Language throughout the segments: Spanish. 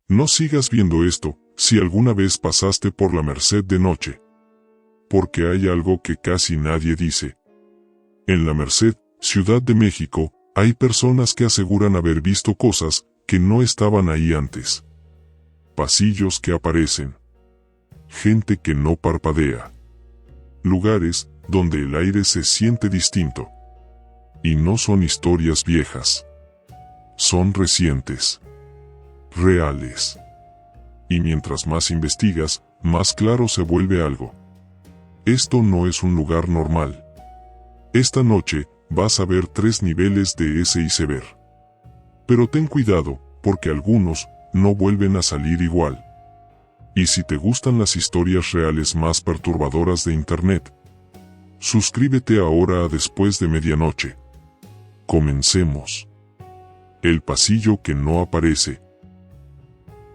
No sigas viendo esto, si alguna vez pasaste por la Merced de noche. Porque hay algo que casi nadie dice. En la Merced, Ciudad de México, hay personas que aseguran haber visto cosas que no estaban ahí antes. Pasillos que aparecen. Gente que no parpadea. Lugares donde el aire se siente distinto. Y no son historias viejas. Son recientes. Reales. Y mientras más investigas, más claro se vuelve algo. Esto no es un lugar normal. Esta noche, vas a ver 3 niveles de ese iceberg. Pero ten cuidado, porque algunos no vuelven a salir igual. Y si te gustan las historias reales más perturbadoras de Internet, suscríbete ahora a Después de Medianoche. Comencemos. El pasillo que no aparece.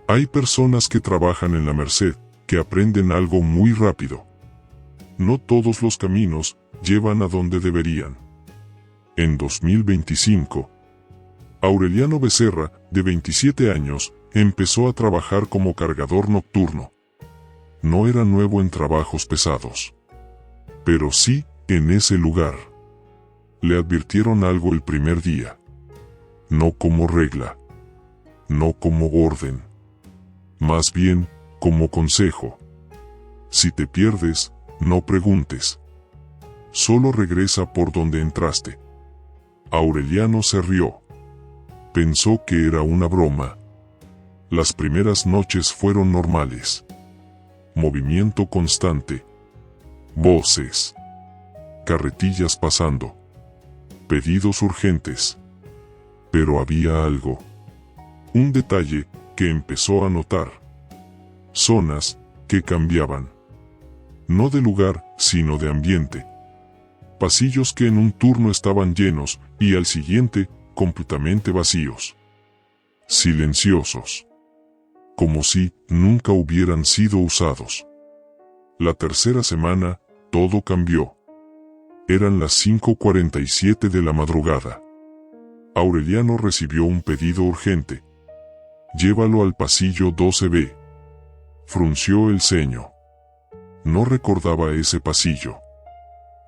Hay personas que trabajan en la Merced, que aprenden algo muy rápido. No todos los caminos llevan a donde deberían. En 2025, Aureliano Becerra, de 27 años, empezó a trabajar como cargador nocturno. No era nuevo en trabajos pesados. Pero sí, en ese lugar. Le advirtieron algo el primer día. No como regla. No como orden. Más bien, como consejo. Si te pierdes, no preguntes. Solo regresa por donde entraste. Aureliano se rió. Pensó que era una broma. Las primeras noches fueron normales. Movimiento constante. Voces. Carretillas pasando. Pedidos urgentes. Pero había algo. Un detalle que empezó a notar. Zonas que cambiaban. No de lugar, sino de ambiente. Pasillos que en un turno estaban llenos y al siguiente, completamente vacíos. Silenciosos. Como si nunca hubieran sido usados. La tercera semana, todo cambió. Eran las 5:47 de la madrugada. Aureliano recibió un pedido urgente. Llévalo al pasillo 12B. Frunció el ceño. No recordaba ese pasillo.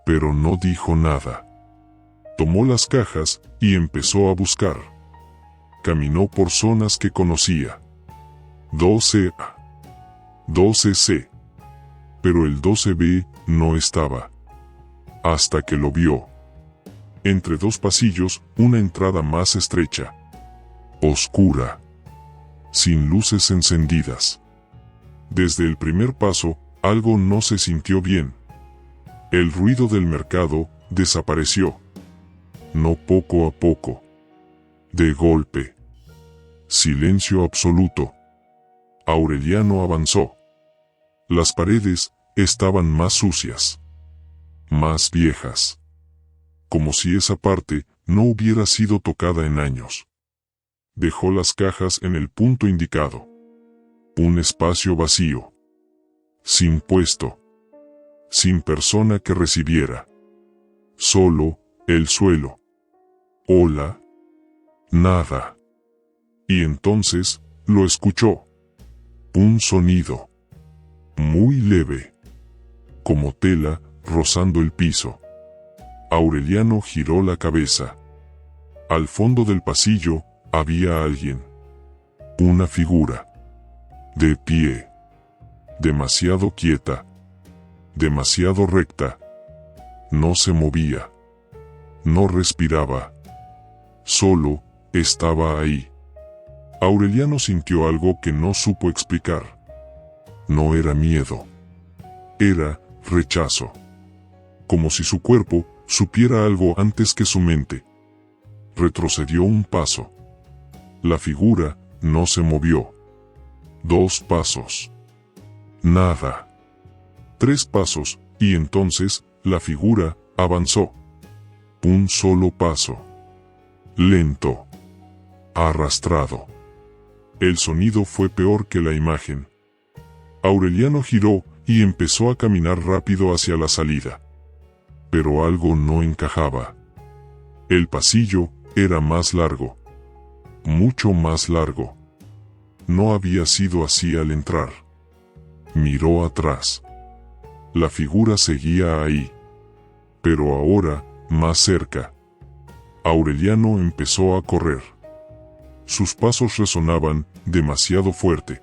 Pero no dijo nada. Tomó las cajas y empezó a buscar. Caminó por zonas que conocía. 12A. 12C. Pero el 12B no estaba. Hasta que lo vio. Entre 2 pasillos, una entrada más estrecha. Oscura. Sin luces encendidas. Desde el primer paso, algo no se sintió bien. El ruido del mercado desapareció. No poco a poco. De golpe. Silencio absoluto. Aureliano avanzó. Las paredes estaban más sucias. Más viejas. Como si esa parte no hubiera sido tocada en años. Dejó las cajas en el punto indicado. Un espacio vacío. Sin puesto. Sin persona que recibiera. Solo el suelo. Hola. Nada. Y entonces, lo escuchó. Un sonido. Muy leve. Como tela, rozando el piso. Aureliano giró la cabeza. Al fondo del pasillo, había alguien. Una figura. De pie. Demasiado quieta. Demasiado recta. No se movía. No respiraba. Solo, estaba ahí. Aureliano sintió algo que no supo explicar. No era miedo. Era rechazo. Como si su cuerpo supiera algo antes que su mente. Retrocedió un paso. La figura no se movió. 2 pasos. Nada. 3 pasos, y entonces, la figura avanzó. Un solo paso. Lento. Arrastrado. El sonido fue peor que la imagen. Aureliano giró y empezó a caminar rápido hacia la salida. Pero algo no encajaba. El pasillo era más largo. Mucho más largo. no había sido así al entrar. Miró atrás. La figura seguía ahí. Pero ahora, más cerca. Aureliano empezó a correr. Sus pasos resonaban demasiado fuerte,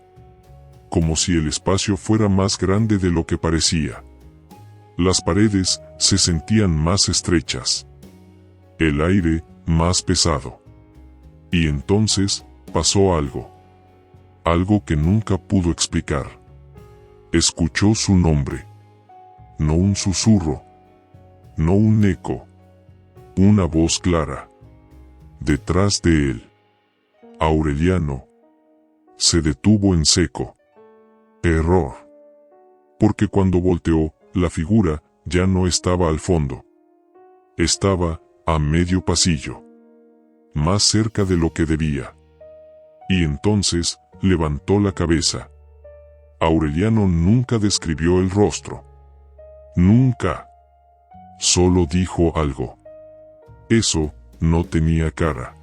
como si el espacio fuera más grande de lo que parecía. Las paredes se sentían más estrechas, el aire más pesado. Y entonces pasó algo que nunca pudo explicar. Escuchó su nombre, no un susurro, no un eco, una voz clara. Detrás de él. Aureliano se detuvo en seco. Error. Porque cuando volteó, la figura ya no estaba al fondo. Estaba a medio pasillo, más cerca de lo que debía. Y entonces levantó la cabeza. Aureliano nunca describió el rostro. Nunca. Solo dijo algo. Eso no tenía cara.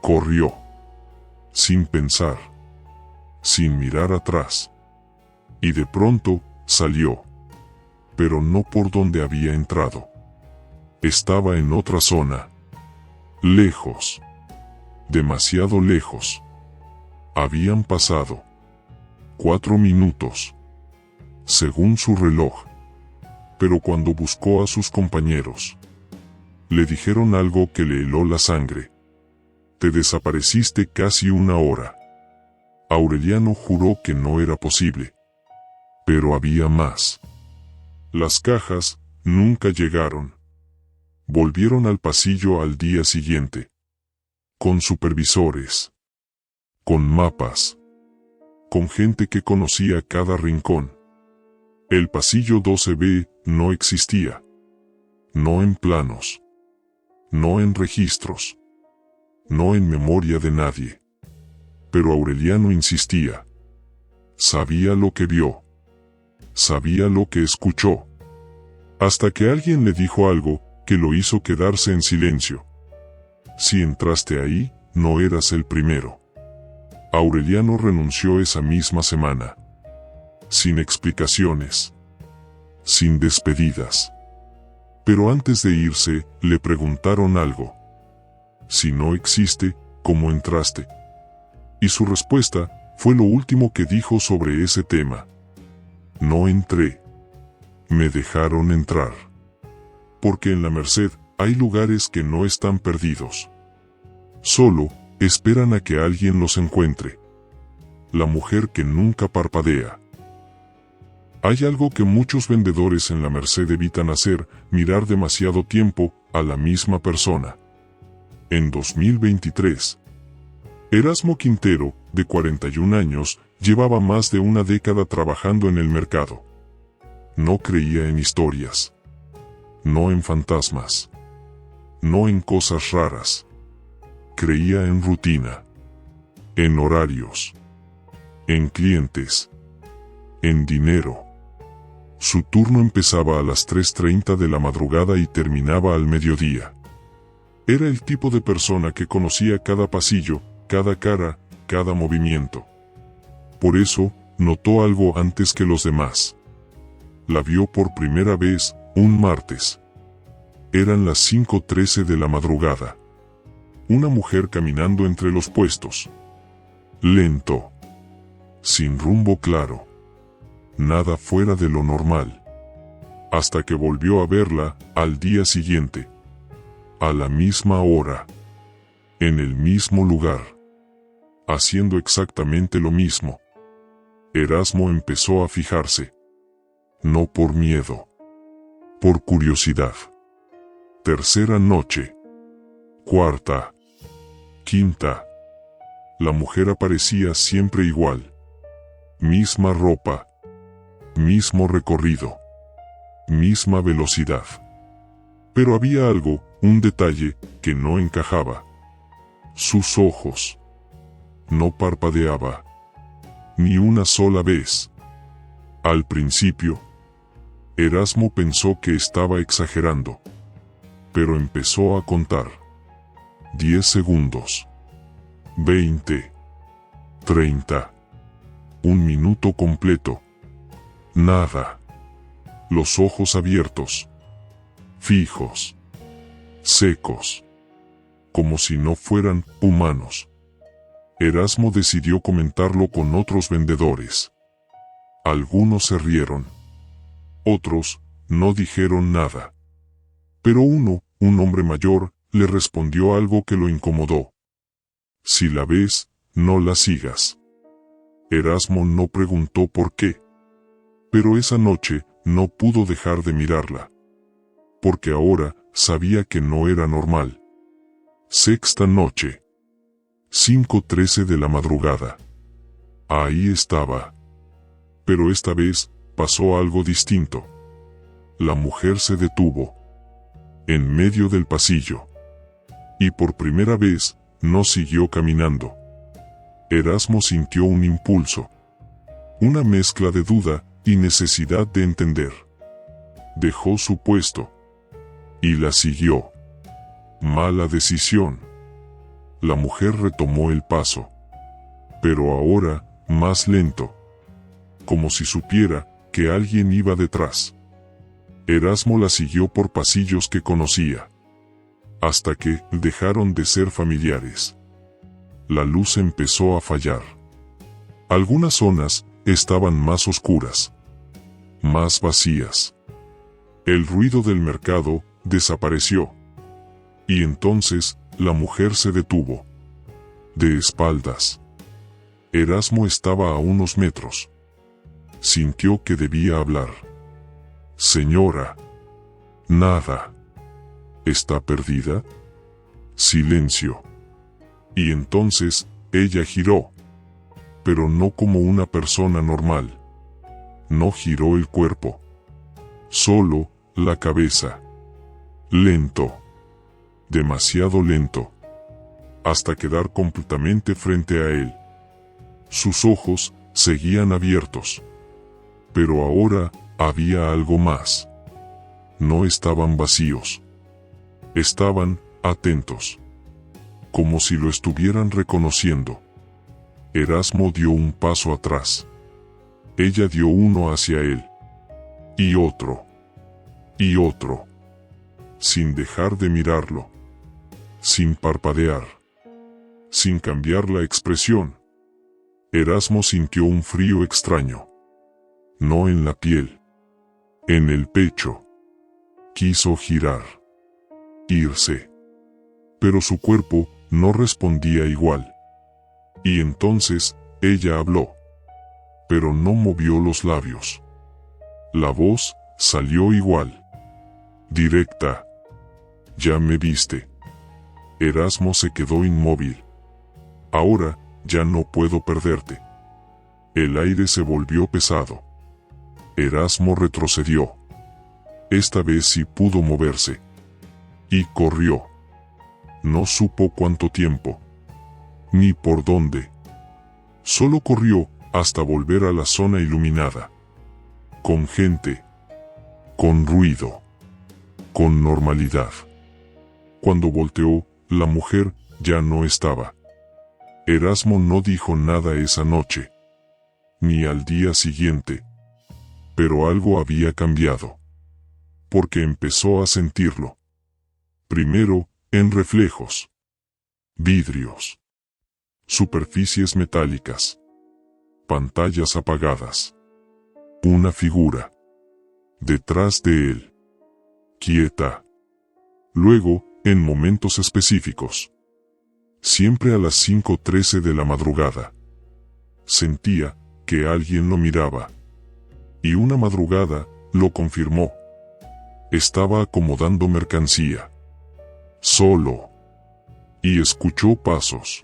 Corrió. Sin pensar, sin mirar atrás. Y de pronto, salió. Pero no por donde había entrado. Estaba en otra zona. Lejos. Demasiado lejos. Habían pasado 4 minutos, según su reloj. Pero cuando buscó a sus compañeros, le dijeron algo que le heló la sangre. Te desapareciste casi 1 hora. Aureliano juró que no era posible. Pero había más. Las cajas nunca llegaron. Volvieron al pasillo al día siguiente. Con supervisores. Con mapas. Con gente que conocía cada rincón. El pasillo 12B no existía. No en planos. No en registros. No en memoria de nadie. Pero Aureliano insistía. Sabía lo que vio. Sabía lo que escuchó. Hasta que alguien le dijo algo que lo hizo quedarse en silencio. Si entraste ahí, no eras el primero. Aureliano renunció esa misma semana. Sin explicaciones. Sin despedidas. Pero antes de irse, le preguntaron algo. Si no existe, ¿cómo entraste? Y su respuesta fue lo último que dijo sobre ese tema. No entré. Me dejaron entrar. Porque en la Merced hay lugares que no están perdidos. Solo esperan a que alguien los encuentre. La mujer que nunca parpadea. Hay algo que muchos vendedores en la Merced evitan hacer, mirar demasiado tiempo a la misma persona. En 2023, Erasmo Quintero, de 41 años, llevaba más de una década trabajando en el mercado. No creía en historias. No en fantasmas. No en cosas raras. Creía en rutina. En horarios. En clientes. En dinero. Su turno empezaba a las 3:30 de la madrugada y terminaba al mediodía. Era el tipo de persona que conocía cada pasillo, cada cara, cada movimiento. Por eso, notó algo antes que los demás. La vio por primera vez, un martes. Eran las 5:13 de la madrugada. Una mujer caminando entre los puestos. Lento. Sin rumbo claro. Nada fuera de lo normal. Hasta que volvió a verla, al día siguiente. A la misma hora. En el mismo lugar. Haciendo exactamente lo mismo. Erasmo empezó a fijarse. No por miedo. Por curiosidad. Tercera noche. Cuarta. Quinta. La mujer aparecía siempre igual. Misma ropa. Mismo recorrido. Misma velocidad. Pero había algo, un detalle, que no encajaba. Sus ojos. No parpadeaba. Ni una sola vez. Al principio, Erasmo pensó que estaba exagerando. Pero empezó a contar. 10 segundos. 20. 30. Un minuto completo. Nada. Los ojos abiertos. Fijos. Secos. Como si no fueran humanos. Erasmo decidió comentarlo con otros vendedores. Algunos se rieron. Otros no dijeron nada. Pero uno, un hombre mayor, le respondió algo que lo incomodó. Si la ves, no la sigas. Erasmo no preguntó por qué. Pero esa noche no pudo dejar de mirarla. Porque ahora sabía que no era normal. Sexta noche. 5:13 de la madrugada. Ahí estaba. Pero esta vez pasó algo distinto. La mujer se detuvo. En medio del pasillo. Y por primera vez, no siguió caminando. Erasmo sintió un impulso. Una mezcla de duda y necesidad de entender. Dejó su puesto. Y la siguió. Mala decisión. La mujer retomó el paso. Pero ahora, más lento. Como si supiera que alguien iba detrás. Erasmo la siguió por pasillos que conocía. Hasta que dejaron de ser familiares. La luz empezó a fallar. Algunas zonas estaban más oscuras. Más vacías. El ruido del mercado desapareció. Y entonces, la mujer se detuvo. De espaldas. Erasmo estaba a unos metros. Sintió que debía hablar. Señora. Nada. ¿Está perdida? Silencio. Y entonces, ella giró. Pero no como una persona normal. No giró el cuerpo. Solo, la cabeza. Lento. Demasiado lento. Hasta quedar completamente frente a él. Sus ojos seguían abiertos. Pero ahora, había algo más. No estaban vacíos. Estaban atentos. Como si lo estuvieran reconociendo. Erasmo dio un paso atrás. Ella dio uno hacia él. Y otro. Y otro. Sin dejar de mirarlo. Sin parpadear. Sin cambiar la expresión. Erasmo sintió un frío extraño. No en la piel. En el pecho. Quiso girar. Irse. Pero su cuerpo no respondía igual. Y entonces, ella habló. Pero no movió los labios. La voz salió igual. Directa. Ya me viste. Erasmo se quedó inmóvil. Ahora, ya no puedo perderte. El aire se volvió pesado. Erasmo retrocedió. Esta vez sí pudo moverse. Y corrió. No supo cuánto tiempo. Ni por dónde. Solo corrió hasta volver a la zona iluminada. Con gente. Con ruido. Con normalidad. Cuando volteó, la mujer ya no estaba. Erasmo no dijo nada esa noche. Ni al día siguiente. Pero algo había cambiado. Porque empezó a sentirlo. Primero, en reflejos. Vidrios. Superficies metálicas. Pantallas apagadas. Una figura. Detrás de él. Quieta. Luego, en momentos específicos. Siempre a las 5:13 de la madrugada. Sentía que alguien lo miraba. Y una madrugada, lo confirmó. Estaba acomodando mercancía. Solo. Y escuchó pasos.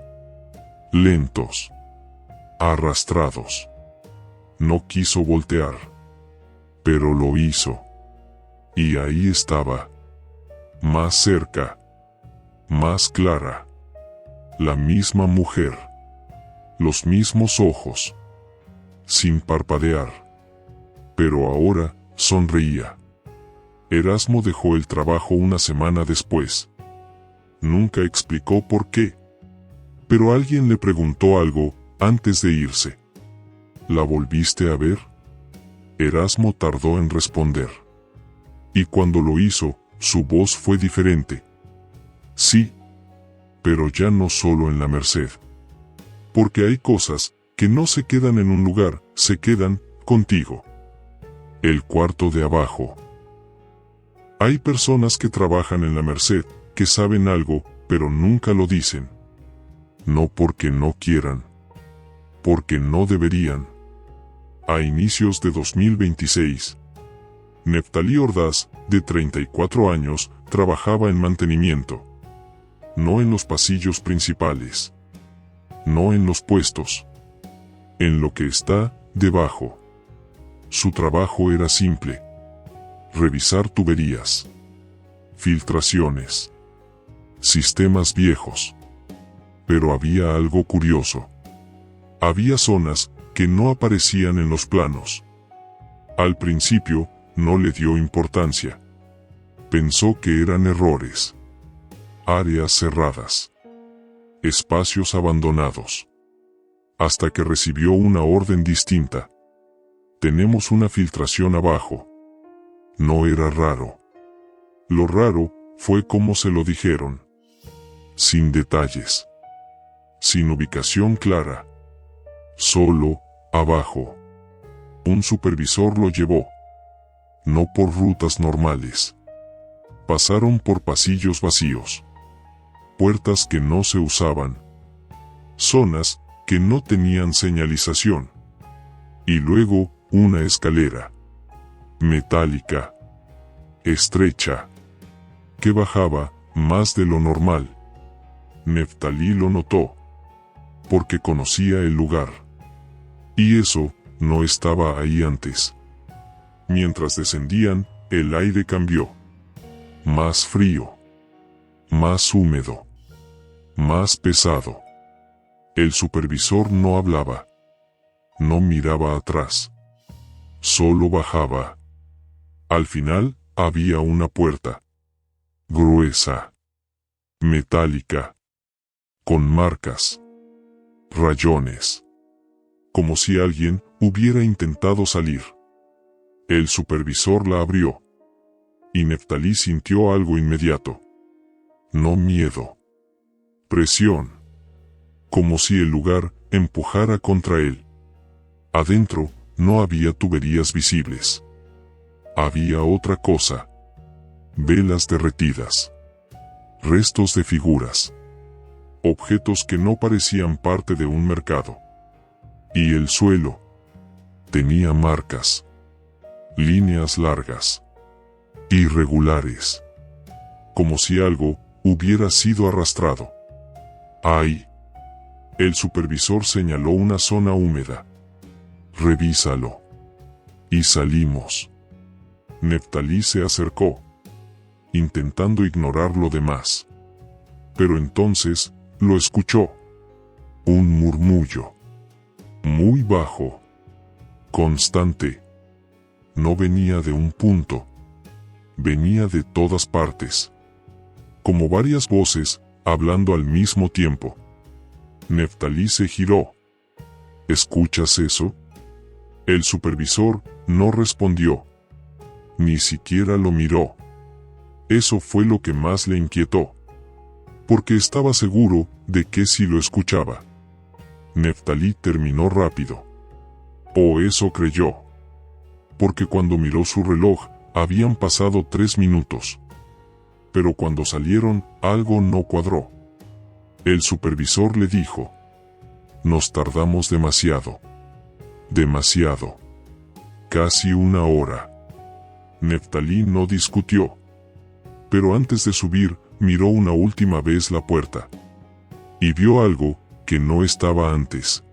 Lentos. Arrastrados. No quiso voltear. Pero lo hizo. Y ahí estaba. Más cerca. Más clara. La misma mujer. Los mismos ojos. Sin parpadear. Pero ahora, sonreía. Erasmo dejó el trabajo una semana después. Nunca explicó por qué. Pero alguien le preguntó algo antes de irse. ¿La volviste a ver? Erasmo tardó en responder. Y cuando lo hizo, su voz fue diferente. Sí, pero ya no solo en la Merced. Porque hay cosas que no se quedan en un lugar, se quedan contigo. El cuarto de abajo. Hay personas que trabajan en la Merced, que saben algo, pero nunca lo dicen. No porque no quieran. Porque no deberían. A inicios de 2026, Neftalí Ordaz, de 34 años, trabajaba en mantenimiento. No en los pasillos principales. No en los puestos. En lo que está debajo. Su trabajo era simple. Revisar tuberías. Filtraciones. Sistemas viejos. Pero había algo curioso. Había zonas que no aparecían en los planos. Al principio, no le dio importancia. Pensó que eran errores. Áreas cerradas. Espacios abandonados. Hasta que recibió una orden distinta. Tenemos una filtración abajo. No era raro. Lo raro fue cómo se lo dijeron. Sin detalles. Sin ubicación clara. Solo, abajo. Un supervisor lo llevó. No por rutas normales. Pasaron por pasillos vacíos. Puertas que no se usaban. Zonas que no tenían señalización. Y luego, una escalera. Metálica. Estrecha. Que bajaba más de lo normal. Neftalí lo notó. Porque conocía el lugar. Y eso no estaba ahí antes. Mientras descendían, el aire cambió. Más frío. Más húmedo. Más pesado. El supervisor no hablaba. No miraba atrás. Solo bajaba. Al final, había una puerta. Gruesa. Metálica. Con marcas. Rayones. Como si alguien hubiera intentado salir. El supervisor la abrió. Y Neftalí sintió algo inmediato. No miedo. Presión. Como si el lugar empujara contra él. Adentro, no había tuberías visibles. Había otra cosa. Velas derretidas. Restos de figuras. Objetos que no parecían parte de un mercado. Y el suelo. Tenía marcas. Líneas largas. Irregulares. Como si algo hubiera sido arrastrado. ¡Ay! El supervisor señaló una zona húmeda. Revísalo. Y salimos. Neftalí se acercó, intentando ignorar lo demás. Pero entonces, lo escuchó. Un murmullo. Muy bajo. Constante. No venía de un punto. Venía de todas partes. Como varias voces, hablando al mismo tiempo. Neftalí se giró. ¿Escuchas eso? El supervisor no respondió. Ni siquiera lo miró. Eso fue lo que más le inquietó. Porque estaba seguro de que sí lo escuchaba. Neftalí terminó rápido. O eso creyó. Porque cuando miró su reloj, habían pasado 3 minutos. Pero cuando salieron, algo no cuadró. El supervisor le dijo. Nos tardamos demasiado. Demasiado. Casi 1 hora. Neftalí no discutió. Pero antes de subir, miró una última vez la puerta. Y vio algo que no estaba antes.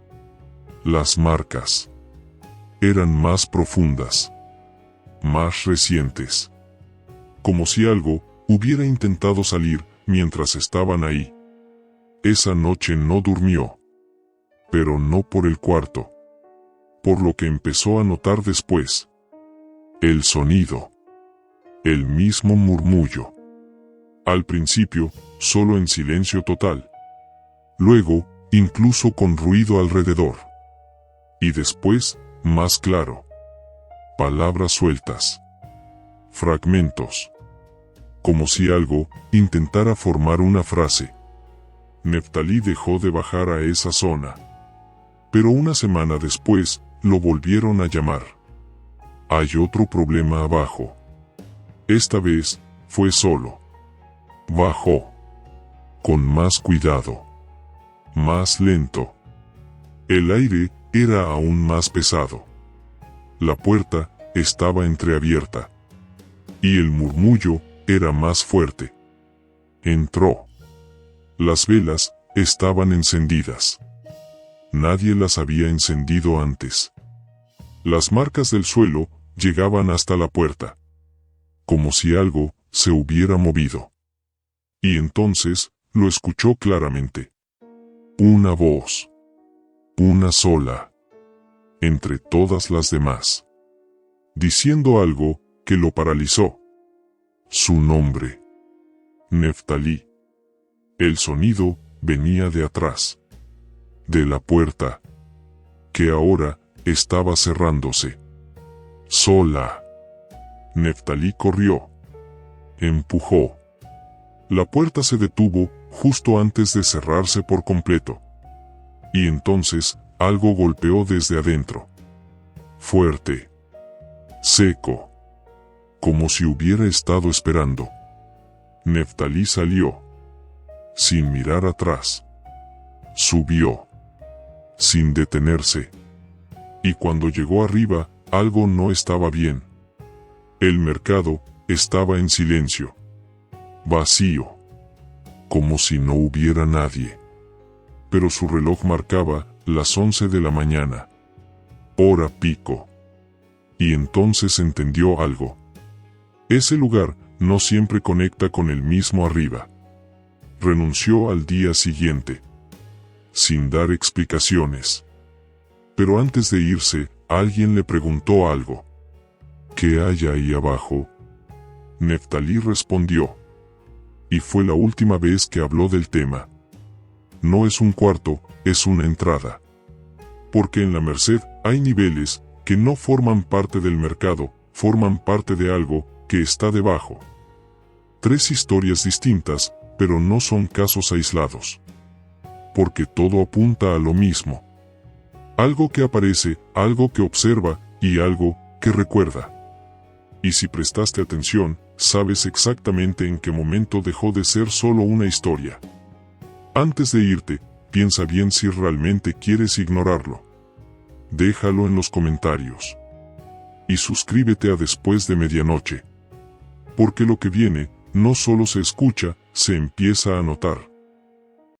Las marcas. Eran más profundas. Más recientes. Como si algo hubiera intentado salir mientras estaban ahí. Esa noche no durmió. Pero no por el cuarto. Por lo que empezó a notar después. El sonido. El mismo murmullo. Al principio, solo en silencio total. Luego, incluso con ruido alrededor. Y después, más claro. Palabras sueltas. Fragmentos. Como si algo intentara formar una frase. Neftalí dejó de bajar a esa zona. Pero una semana después, lo volvieron a llamar. Hay otro problema abajo. Esta vez, fue solo. Bajó. Con más cuidado. Más lento. El aire era aún más pesado. La puerta estaba entreabierta. Y el murmullo era más fuerte. Entró. Las velas estaban encendidas. Nadie las había encendido antes. Las marcas del suelo llegaban hasta la puerta. Como si algo se hubiera movido. Y entonces, lo escuchó claramente. Una voz. Una sola. Entre todas las demás. Diciendo algo que lo paralizó. Su nombre. Neftalí. El sonido venía de atrás. De la puerta. Que ahora estaba cerrándose. Sola. Neftalí corrió. Empujó. La puerta se detuvo justo antes de cerrarse por completo. Y entonces, algo golpeó desde adentro. Fuerte. Seco. Como si hubiera estado esperando. Neftalí salió. Sin mirar atrás. Subió. Sin detenerse. Y cuando llegó arriba, algo no estaba bien. El mercado estaba en silencio. Vacío. Como si no hubiera nadie. Pero su reloj marcaba las 11 de la mañana. Hora pico. Y entonces entendió algo. Ese lugar no siempre conecta con el mismo arriba. Renunció al día siguiente. Sin dar explicaciones. Pero antes de irse, alguien le preguntó algo. ¿Qué hay ahí abajo? Neftalí respondió. Y fue la última vez que habló del tema. No es un cuarto, es una entrada. Porque en la Merced hay niveles que no forman parte del mercado, forman parte de algo que está debajo. 3 historias distintas, pero no son casos aislados. Porque todo apunta a lo mismo. Algo que aparece, algo que observa, y algo que recuerda. Y si prestaste atención, sabes exactamente en qué momento dejó de ser solo una historia. Antes de irte, piensa bien si realmente quieres ignorarlo. Déjalo en los comentarios. Y suscríbete a Después de Medianoche. Porque lo que viene, no solo se escucha, se empieza a notar.